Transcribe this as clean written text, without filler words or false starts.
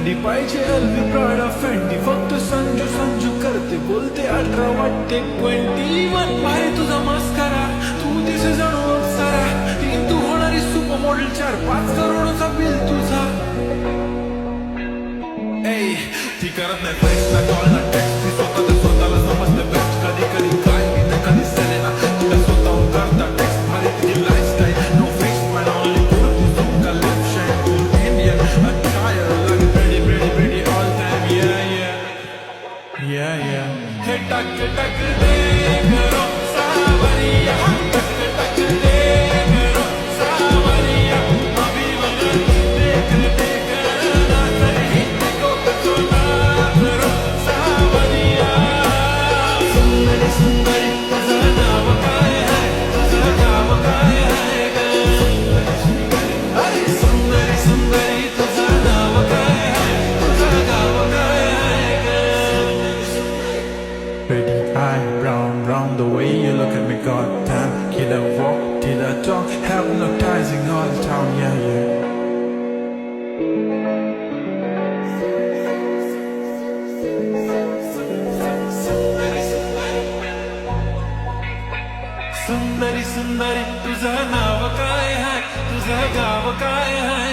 थंडी पाहिजे Alvi Prada Fendi फक्त संजू संजू करते बोलते 18 वाटते 21 भारी तुझा मस्करा तू दिसे जणू अप्सरा तीन तू होणारी सुपर मॉडेल 4-5 करोडचा बिल तुझा ए ती करत नाही फ्लेक्स ना कॉल ना टेक्स्ट ती स्वतःला समजते बेस्ट कधी कधी काय मी कधी सेलेना तिला स्वतःहून करता टेक्स्ट भारी तिची लाईफस्टाईल नो फिक्स पण ओनली गुड तुझा लिप शाईन फुल Indian attire like pretty all time yeah हे टक टक दे करो सावरिया टक टक दे करो सावरिया अभी मगर देख ना कहीं देखो कचो ना करो सावरिया सुंदरी सुंदरी तुझा नाव काय है तुझा नाव काय है अरे सुंदरी सुंदरी तुझा नाव काय है तुझा नाव काय है pretty eye, brown, the way you look at me, goddamn. Killer walk, killer talk, hypnotizing all the town, yeah. सुंदरी सुंदरी तुझं नाव काय है तुझं गाव काय है